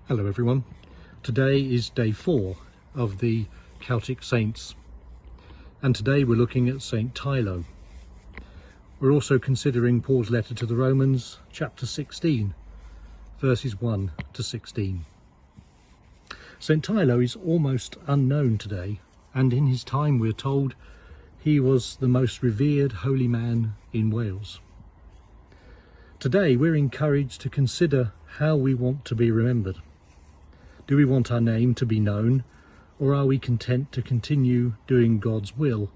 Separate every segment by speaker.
Speaker 1: Hello everyone. Today is day 4 of the Celtic Saints, and today we're looking at St. Teilo. We're also considering Paul's letter to the Romans, chapter 16, verses 1 to 16. St. Teilo is almost unknown today, and in his time we're told he was the most revered holy man in Wales. Today we're encouraged to consider how we want to be remembered. Do we want our name to be known, or are we content to continue doing God's will,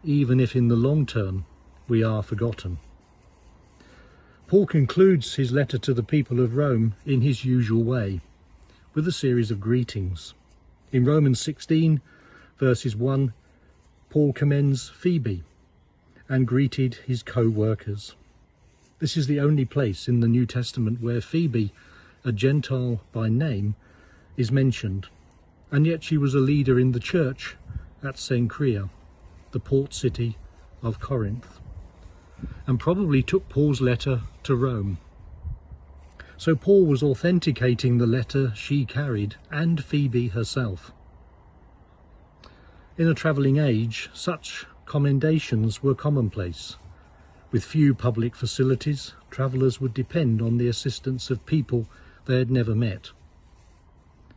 Speaker 1: even if in the long term we are forgotten? Paul concludes his letter to the people of Rome in his usual way, with a series of greetings. In Romans 16, verses 1, Paul commends Phoebe and greeted his co-workers. This is the only place in the New Testament where Phoebe, a Gentile by name, is mentioned, and yet she was a leader in the church at Cenchrea, the port city of Corinth, and probably took Paul's letter to Rome. So Paul was authenticating the letter she carried, and Phoebe herself. In a travelling age, such commendations were commonplace. With few public facilities, travellers would depend on the assistance of people they had never met.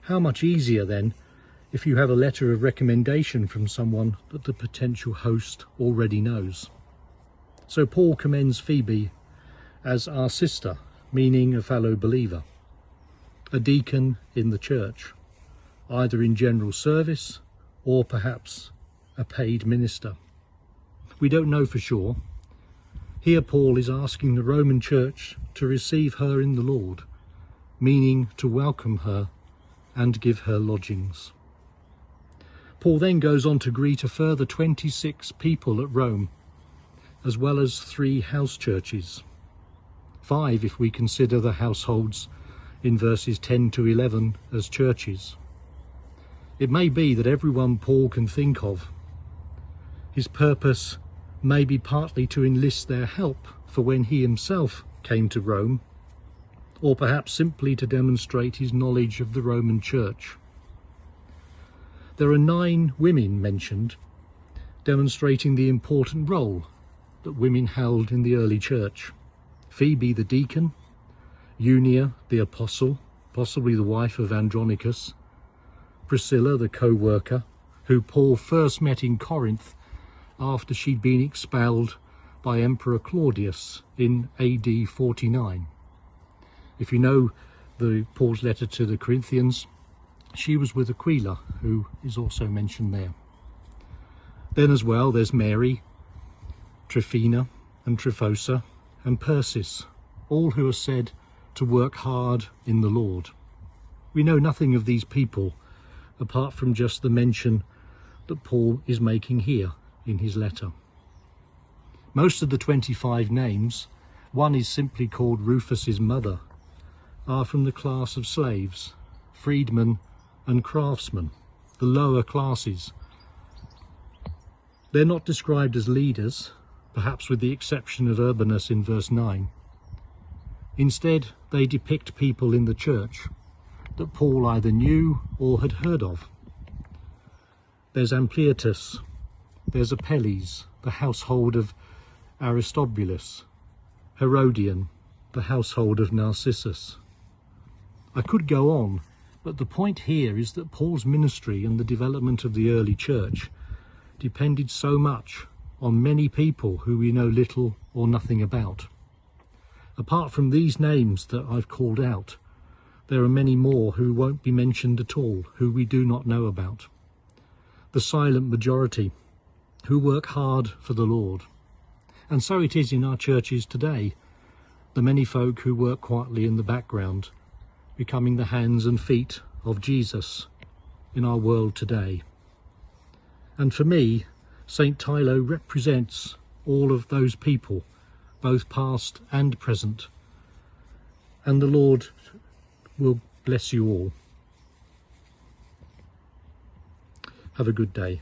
Speaker 1: How much easier then if you have a letter of recommendation from someone that the potential host already knows. So Paul commends Phoebe as our sister, meaning a fellow believer, a deacon in the church, either in general service or perhaps a paid minister. We don't know for sure. Here Paul is asking the Roman church to receive her in the Lord, meaning to welcome her and give her lodgings. Paul then goes on to greet a further 26 people at Rome, as well as 3 house churches, 5 if we consider the households in verses 10 to 11 as churches. It may be that everyone Paul can think of. His purpose may be partly to enlist their help for when he himself came to Rome, or perhaps simply to demonstrate his knowledge of the Roman Church. There are 9 women mentioned, demonstrating the important role that women held in the early church. Phoebe the deacon, Eunia the apostle, possibly the wife of Andronicus, Priscilla the co-worker, who Paul first met in Corinth after she'd been expelled by Emperor Claudius in AD 49. If you know Paul's letter to the Corinthians, she was with Aquila, who is also mentioned there. Then as well there's Mary, Tryphena and Tryphosa and Persis, all who are said to work hard in the Lord. We know nothing of these people apart from just the mention that Paul is making here in his letter. Most of the 25 names, one is simply called Rufus's mother, are from the class of slaves, freedmen and craftsmen, the lower classes. They're not described as leaders, perhaps with the exception of Urbanus in verse 9. Instead, they depict people in the church that Paul either knew or had heard of. There's Ampliatus, there's Apelles, the household of Aristobulus, Herodian, the household of Narcissus. I could go on, but the point here is that Paul's ministry and the development of the early church depended so much on many people who we know little or nothing about. Apart from these names that I've called out, there are many more who won't be mentioned at all, who we do not know about. The silent majority who work hard for the Lord. And so it is in our churches today, the many folk who work quietly in the background, becoming the hands and feet of Jesus in our world today. And for me, St. Teilo represents all of those people, both past and present. And the Lord will bless you all. Have a good day.